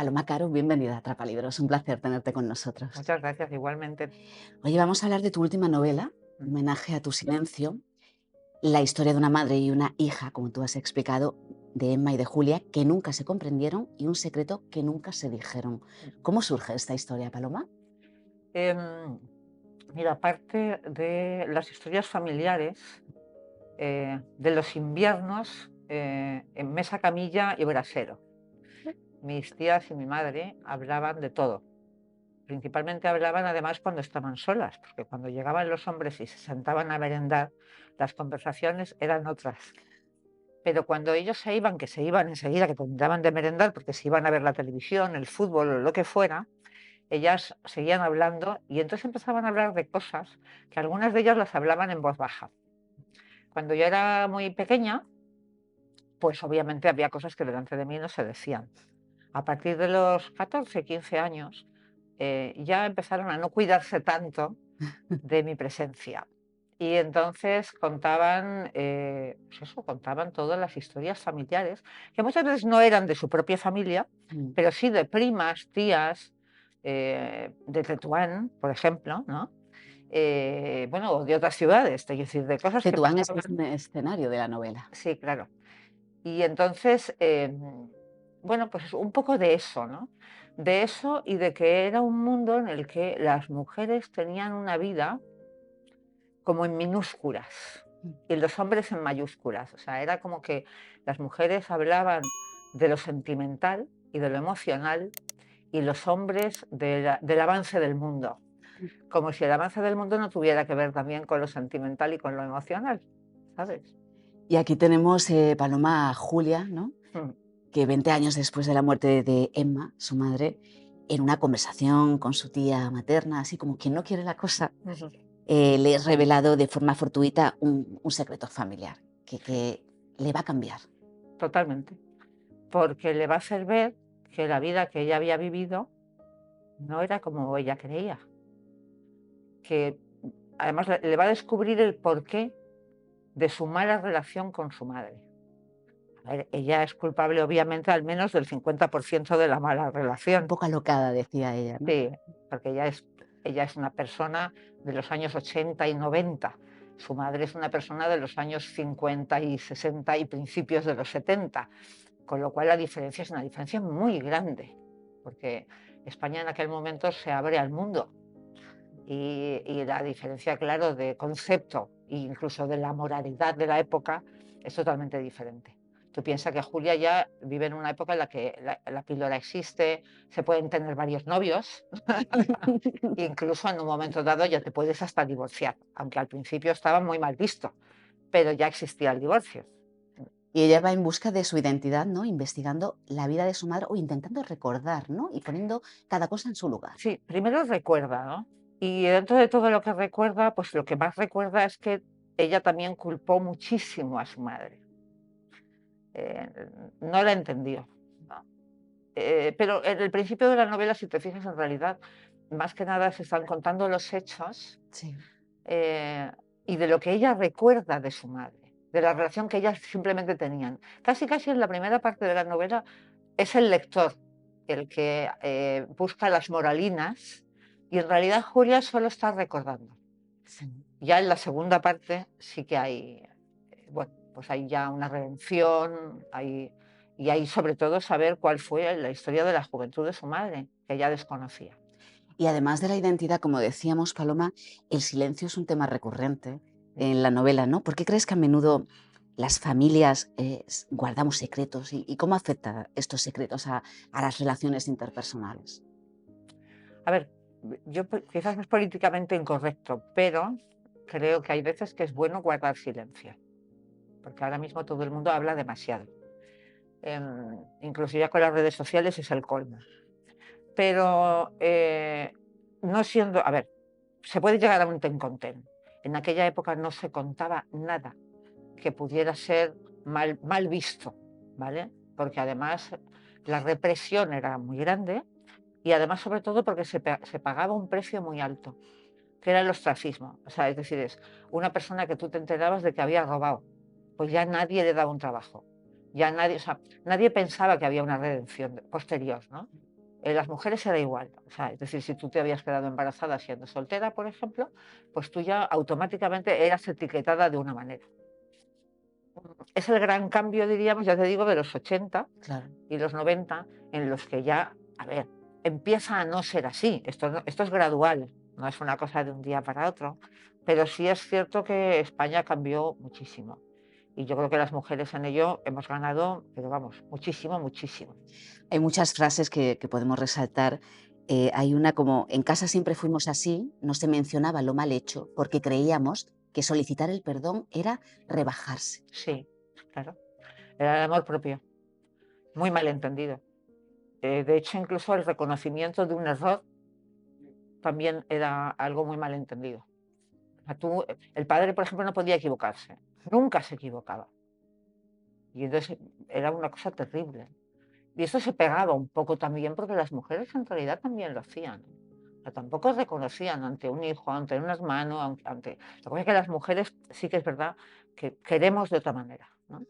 Paloma Caro, bienvenida a Atrapalibros. Un placer tenerte con nosotros. Muchas gracias, igualmente. Oye, vamos a hablar de tu última novela, Mm, Homenaje a tu silencio, la historia de una madre y una hija, como tú has explicado, de Emma y de Julia, que nunca se comprendieron y un secreto que nunca se dijeron. mm. ¿Cómo surge esta historia, Paloma? Em, Mira, aparte de las historias familiares, de los inviernos en mesa camilla y brasero. Mis tías y mi madre hablaban de todo. Principalmente hablaban además cuando estaban solas, porque cuando llegaban los hombres y se sentaban a merendar, las conversaciones eran otras. Pero cuando ellos se iban, que se iban enseguida, que terminaban de merendar, porque se iban a ver la televisión, el fútbol o lo que fuera, ellas seguían hablando y entonces empezaban a hablar de cosas que algunas de ellas las hablaban en voz baja. Cuando yo era muy pequeña, pues obviamente había cosas que delante de mí no se decían. A partir de los 14, 15 años, ya empezaron a no cuidarse tanto de mi presencia. Y entonces contaban, pues eso, contaban todas las historias familiares, que muchas veces no eran de su propia familia, Mm. pero sí de primas, tías, de Tetuán, por ejemplo, ¿no? Bueno, o de otras ciudades, es decir, de cosas que Tetuán es un pasaban. escenario de la novela. Sí, claro. Y entonces, bueno, pues un poco de eso, ¿no? De eso y de que era un mundo en el que las mujeres tenían una vida como en minúsculas Mm. y los hombres en mayúsculas. O sea, era como que las mujeres hablaban de lo sentimental y de lo emocional y los hombres del avance del mundo. Como si el avance del mundo no tuviera que ver también con lo sentimental y con lo emocional, ¿sabes? Y aquí tenemos, Paloma, a Julia, ¿no? Mm, Que 20 años después de la muerte de Emma, su madre, en una conversación con su tía materna, así como quien no quiere la cosa, ujú. le he revelado de forma fortuita un secreto familiar que le va a cambiar. Totalmente. Porque le va a hacer ver que la vida que ella había vivido no era como ella creía. Que además le va a descubrir el porqué de su mala relación con su madre. A ver, ella es culpable, obviamente, al menos del 50% de la mala Un relación. poco alocada, decía ella, ¿no? Sí, porque ella es una persona de los años 80 y 90. Su madre es una persona de los años 50 y 60 y principios de los 70, con lo cual la diferencia es una diferencia muy grande, porque España en aquel momento se abre al mundo y la diferencia, claro, de concepto e incluso de la moralidad de la época es totalmente diferente. Tú piensas que Julia ya vive en una época en la que la píldora existe, se pueden tener varios novios, incluso en un momento dado ya te puedes hasta divorciar, aunque al principio estaba muy mal visto, pero ya existía el divorcio. Y ella va en busca de su identidad, ¿no? Investigando la vida de su madre o intentando recordar, ¿no? Y poniendo cada cosa en su lugar. Sí, primero recuerda, ¿no? Y dentro de todo lo que recuerda, pues lo que más recuerda es que ella también culpó muchísimo a su madre. eh, no la entendió, ¿no? Pero en el principio de la novela, si te fijas, en realidad, más que nada se están contando los hechos, Sí. eh, y de lo que ella recuerda de su madre, de la relación que ellas simplemente tenían. Casi, casi en la primera parte de la novela es el lector el que busca las moralinas y en realidad Julia solo está recordando. Sí. Ya en la segunda parte sí que hay, bueno, pues hay ya una redención, y hay sobre todo saber cuál fue la historia de la juventud de su madre, que ella desconocía. Y además de la identidad, como decíamos, Paloma, el silencio es un tema recurrente en la novela, ¿no? ¿Por qué crees que a menudo las familias guardamos secretos y cómo afecta estos secretos a las relaciones interpersonales? A ver, quizás es políticamente incorrecto, pero creo que hay veces que es bueno guardar silencio, porque ahora mismo todo el mundo habla demasiado. Incluso ya con las redes sociales es el colmo. Pero no siendo, a ver, se puede llegar a un ten con ten. En aquella época no se contaba nada que pudiera ser mal visto, ¿vale? Porque además la represión era muy grande y además sobre todo porque se pagaba un precio muy alto, que era el ostracismo. O sea, es decir, es una persona que tú te enterabas de que había robado, pues ya nadie le daba un trabajo. Ya nadie, o sea, nadie pensaba que había una redención posterior, ¿no? Las mujeres era igual. O sea, es decir, si tú te habías quedado embarazada siendo soltera, por ejemplo, pues tú ya automáticamente eras etiquetada de una manera. Es el gran cambio, diríamos, ya te digo, de los 80 Claro. y los 90, en los que ya, a ver, empieza a no ser así. Esto es gradual, no es una cosa de un día para otro, pero sí es cierto que España cambió muchísimo. Y yo creo que las mujeres en ello hemos ganado, pero vamos, muchísimo, muchísimo. Hay muchas frases que podemos resaltar. Hay una como, en casa siempre fuimos así, no se mencionaba lo mal hecho, porque creíamos que solicitar el perdón era rebajarse. Sí, claro. Era el amor propio, muy mal entendido. De hecho, incluso el reconocimiento de un error también era algo muy mal entendido. O sea, el padre, por ejemplo, no podía equivocarse, nunca se equivocaba. Y entonces era una cosa terrible. Y eso se pegaba un poco también porque las mujeres en realidad también lo hacían. O sea, tampoco reconocían ante un hijo, ante un hermano, ante... Lo que pasa es que las mujeres sí que es verdad que queremos de otra manera, ¿no?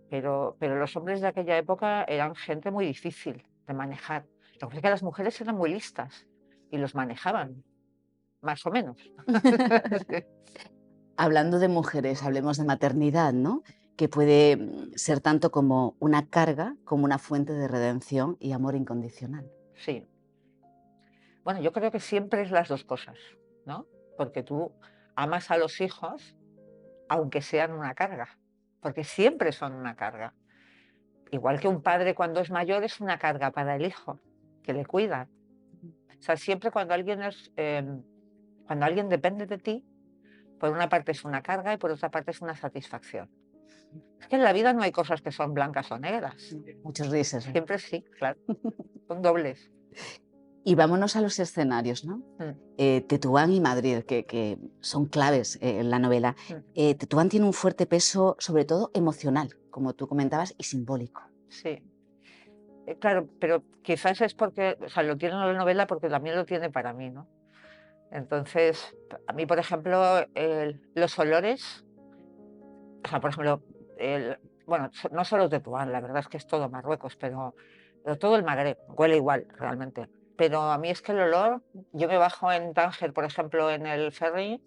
Pero los hombres de aquella época eran gente muy difícil de manejar. Lo que pasa es que las mujeres eran muy listas y los manejaban, más o menos. Hablando de mujeres, hablemos de maternidad, ¿no? Que puede ser tanto como una carga como una fuente de redención y amor incondicional. Sí. Bueno, yo creo que siempre es las dos cosas, ¿no? Porque tú amas a los hijos aunque sean una carga, porque siempre son una carga. Igual que un padre cuando es mayor es una carga para el hijo, que le cuida. O sea, siempre cuando alguien depende de ti, por una parte es una carga y por otra parte es una satisfacción. Es que en la vida no hay cosas que son blancas o negras. Muchos risas. Siempre sí, claro. Son dobles. Y vámonos a los escenarios, ¿no? Mm, Tetuán y Madrid, que son claves en la novela. mm, Tetuán tiene un fuerte peso, sobre todo emocional, como tú comentabas, y simbólico. sí. Claro, pero quizás es porque, o sea, lo tiene en la novela porque también lo tiene para mí, ¿no? Entonces, a mí, por ejemplo, los olores, o sea, por ejemplo, bueno, no solo Tetuán, la verdad es que es todo Marruecos, pero todo el Magreb huele igual, realmente. Pero a mí es que el olor, yo me bajo en Tánger, por ejemplo, en el ferry,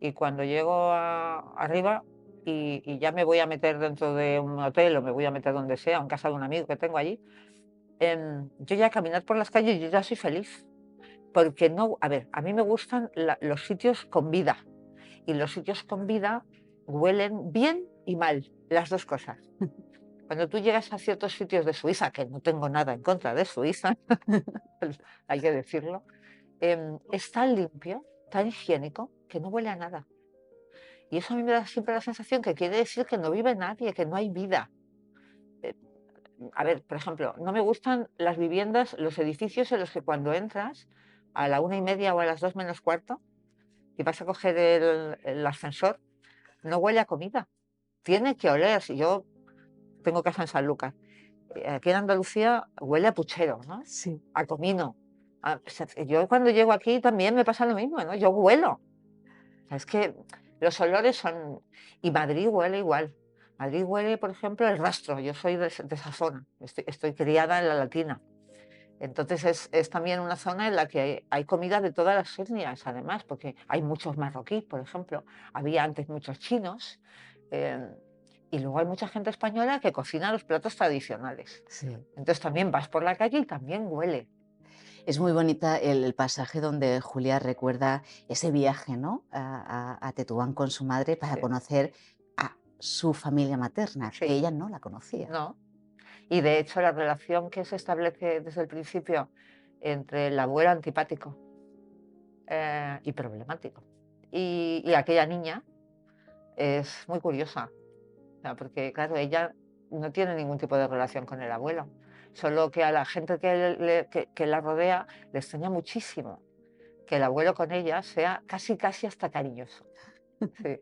y cuando llego arriba y ya me voy a meter dentro de un hotel o me voy a meter donde sea, en casa de un amigo que tengo allí, yo ya caminar por las calles, yo ya soy feliz. Porque no, a ver, a mí me gustan los sitios con vida. Y los sitios con vida huelen bien y mal, las dos cosas. Cuando tú llegas a ciertos sitios de Suiza, que no tengo nada en contra de Suiza, hay que decirlo, es tan limpio, tan higiénico, que no huele a nada. Y eso a mí me da siempre la sensación que quiere decir que no vive nadie, que no hay vida. Eh, a ver, por ejemplo, no me gustan las viviendas, los edificios en los que cuando entras a la 1:30 o a las 2 menos cuarto y vas a coger el ascensor, no huele a comida. Tiene que oler. Si yo tengo casa en Sanlúcar, aquí en Andalucía huele a puchero, ¿no? Sí. A comino. O sea, yo cuando llego aquí también me pasa lo mismo, ¿no? Yo huelo. O sea, es que los olores son... Y Madrid huele igual. Madrid huele, por ejemplo, el rastro. Yo soy de esa zona. Estoy criada en la Latina. Entonces es también una zona en la que hay comida de todas las etnias, además, porque hay muchos marroquíes, por ejemplo. Había antes muchos chinos. eh, y luego hay mucha gente española que cocina los platos tradicionales. Sí. Entonces también vas por la calle y también huele. Es muy bonita el pasaje donde Julia recuerda ese viaje, ¿no? A Tetuán con su madre para Sí, conocer a su familia materna, que sí, ella no la conocía. ¿no? Y de hecho la relación que se establece desde el principio entre el abuelo antipático y problemático y aquella niña es muy curiosa. O sea, porque, claro, ella no tiene ningún tipo de relación con el abuelo, solo que a la gente que la rodea le extraña muchísimo que el abuelo con ella sea casi, casi hasta cariñoso. Sí.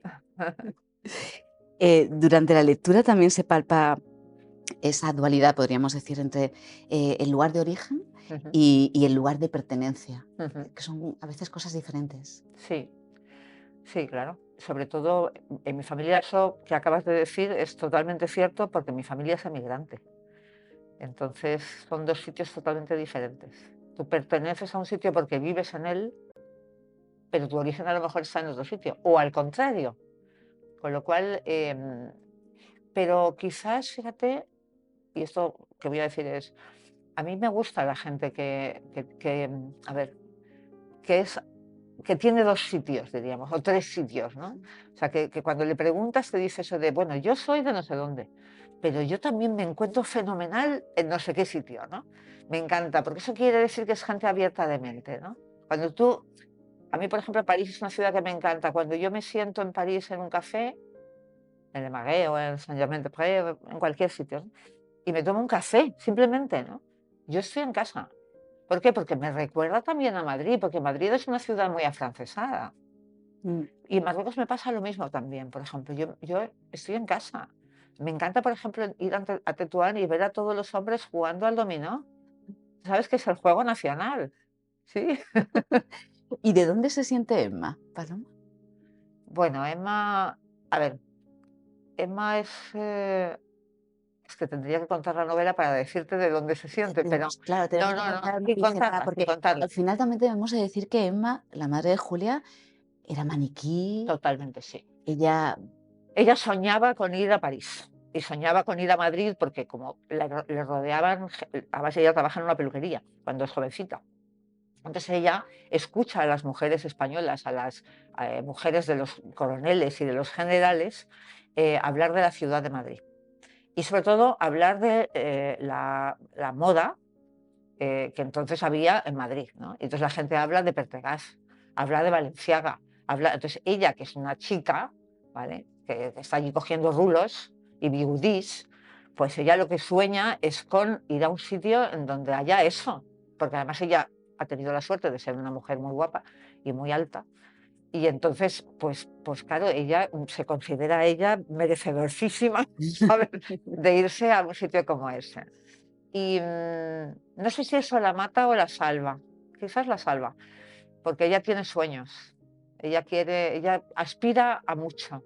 Durante la lectura también se palpa esa dualidad, podríamos decir, entre el lugar de origen Ujú, y el lugar de pertenencia, ujú. que son a veces cosas diferentes. Sí, sí, claro. Sobre todo en mi familia, eso que acabas de decir es totalmente cierto porque mi familia es emigrante. Entonces son dos sitios totalmente diferentes. Tú perteneces a un sitio porque vives en él, pero tu origen a lo mejor está en otro sitio, o al contrario. Con lo cual, pero quizás, fíjate, y esto que voy a decir es, a mí me gusta la gente a ver, que es que tiene dos sitios, diríamos, o tres sitios, ¿no? O sea, que cuando le preguntas te dice eso de, bueno, yo soy de no sé dónde, pero yo también me encuentro fenomenal en no sé qué sitio, ¿no? Me encanta, porque eso quiere decir que es gente abierta de mente, ¿no? Cuando tú, a mí, por ejemplo, París es una ciudad que me encanta. Cuando yo me siento en París en un café, en Le Marais o en Saint-Germain-des-Prés, en cualquier sitio, ¿no? Y me tomo un café, simplemente, ¿no? Yo estoy en casa. ¿Por qué? Porque me recuerda también a Madrid, porque Madrid es una ciudad muy afrancesada. Mm. Y en Marruecos me pasa lo mismo también, por ejemplo. Yo estoy en casa. Me encanta, por ejemplo, ir a Tetuán y ver a todos los hombres jugando al dominó. ¿Sabes que es el juego nacional? Sí. ¿Y de dónde se siente Emma, Paloma? Bueno, Emma, a ver, Emma es que tendría que contar la novela para decirte de dónde se siente, pero Tenemos, claro, tenemos no, que no, no, contar una sin pincelada, contarla, sin porque contarla. al final también debemos de decir que Emma, la madre de Julia, era maniquí, Totalmente, sí. ella Ella soñaba con ir a París y soñaba con ir a Madrid porque como le rodeaban, además ella trabaja en una peluquería cuando es jovencita. Entonces ella escucha a las mujeres españolas, a las mujeres de los coroneles y de los generales, hablar de la ciudad de Madrid. Y sobre todo hablar de la moda que entonces había en Madrid, ¿no? Y entonces la gente habla de Pertegaz, habla de Valenciaga, entonces ella, que es una chica, ¿vale? Que está allí cogiendo rulos y bigudís, pues ella lo que sueña es con ir a un sitio en donde haya eso, porque además ella ha tenido la suerte de ser una mujer muy guapa y muy alta, y entonces, pues claro, ella se considera ella merecedorcísima, ¿sabes? De irse a un sitio como ese. Y no sé si eso la mata o la salva. Quizás la salva, porque ella tiene sueños. Ella aspira a mucho.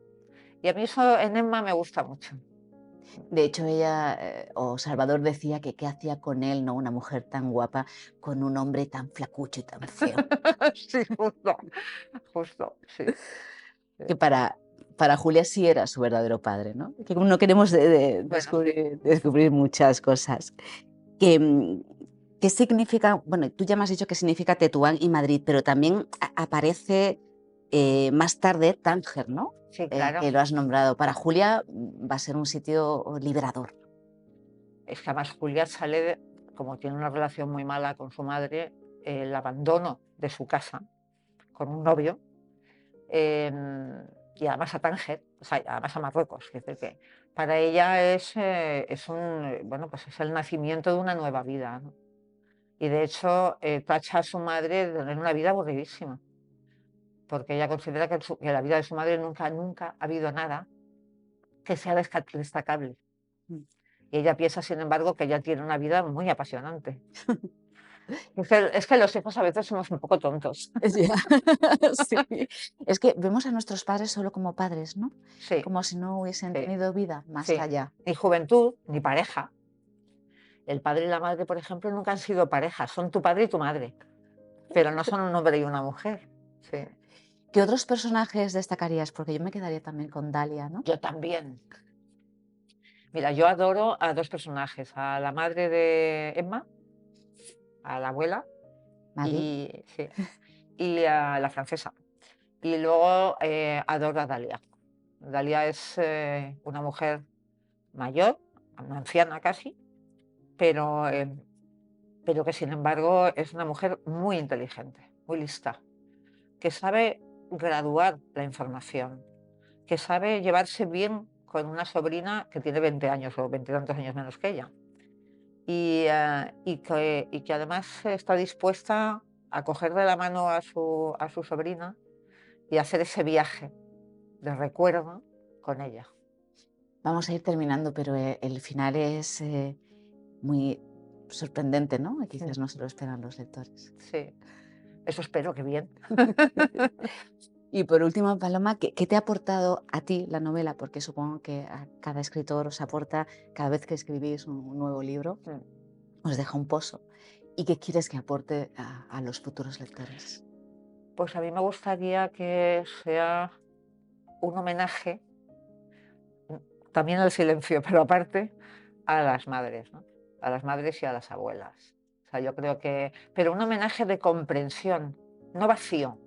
Y a mí eso en Emma me gusta mucho. de hecho, ella, o Salvador decía que qué hacía con él, ¿no? Una mujer tan guapa con un hombre tan flacucho y tan feo. Sí, justo, justo, sí. Que para Julia sí era su verdadero padre, ¿no? Que no queremos Bueno, sí. descubrir muchas cosas. Que, ¿qué significa? Bueno, tú ya me has dicho que significa Tetuán y Madrid, pero también aparece más tarde Tánger, ¿no? Sí, claro. Que lo has nombrado. Para Julia va a ser un sitio liberador. Es que además Julia como tiene una relación muy mala con su madre, el abandono de su casa con un novio, y además a Tánger, o sea, además a Marruecos. Es decir, que para ella bueno, pues es el nacimiento de una nueva vida, ¿no? Y de hecho tacha a su madre de tener una vida aburridísima, porque ella considera que la vida de su madre nunca ha habido nada que sea destacable. Mm. Y ella piensa, sin embargo, que ella tiene una vida muy apasionante. Es que los hijos a veces somos un poco tontos. Ya, sí. Es que vemos a nuestros padres solo como padres, ¿no? Sí, Como si no hubiesen sí, tenido vida más sí. allá. Ni juventud, ni pareja. El padre y la madre, por ejemplo, nunca han sido pareja, son tu padre y tu madre, pero no son un hombre y una mujer. Sí. ¿Qué otros personajes destacarías? Porque yo me quedaría también con Dalia, ¿no? Yo también. Mira, yo adoro a dos personajes, a la madre de Emma, a la abuela, Marie. sí, y a la francesa. Y luego adoro a Dalia. Dalia es una mujer mayor, una anciana casi, pero, eh, pero que sin embargo es una mujer muy inteligente, muy lista, que sabe graduar la información, que sabe llevarse bien con una sobrina que tiene 20 años o 20 y tantos años menos que ella. Y que además está dispuesta a coger de la mano a su sobrina y hacer ese viaje de recuerdo con ella. Vamos a ir terminando, pero el final es muy sorprendente, ¿no? Y Mm, quizás no se lo esperan los lectores. Sí, eso espero que bien. Y por último, Paloma, ¿qué te ha aportado a ti la novela? Porque supongo que a cada escritor os aporta, cada vez que escribís un nuevo libro, Mm. os deja un pozo. ¿Y qué quieres que aporte a los futuros lectores? Pues a mí me gustaría que sea un homenaje, también al silencio, pero aparte, a las madres, ¿no? A las madres y a las abuelas. O sea, yo creo que, pero un homenaje de comprensión, no vacío,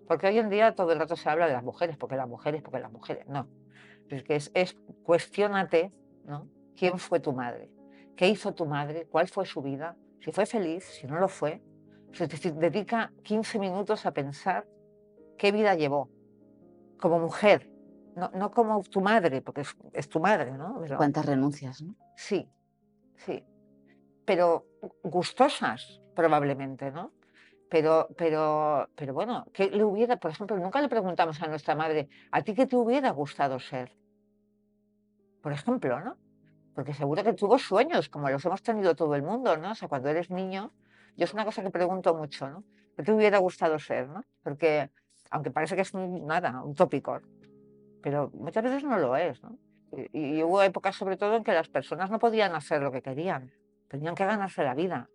porque hoy en día todo el rato se habla de las mujeres, porque las mujeres, porque las mujeres, no. Es que es cuestiónate, ¿no? ¿Quién fue tu madre? ¿Qué hizo tu madre? ¿Cuál fue su vida? Si fue feliz, si no lo fue. Dedica 15 minutos a pensar qué vida llevó como mujer, no como tu madre, porque es tu madre, ¿no? Pero ¿Cuántas renuncias, no? sí, sí, pero gustosas probablemente, ¿no? Pero bueno, ¿qué le hubiera, por ejemplo, nunca le preguntamos a nuestra madre, ¿a ti qué te hubiera gustado ser? Por ejemplo, ¿no? Porque seguro que tuvo sueños, como los hemos tenido todo el mundo, ¿no? O sea, cuando eres niño, yo es una cosa que pregunto mucho, ¿no? ¿Qué te hubiera gustado ser, no? Porque, aunque parece que es nada, un tópico, pero muchas veces no lo es, ¿no? Y hubo épocas, sobre todo, en que las personas no podían hacer lo que querían, tenían que ganarse la vida.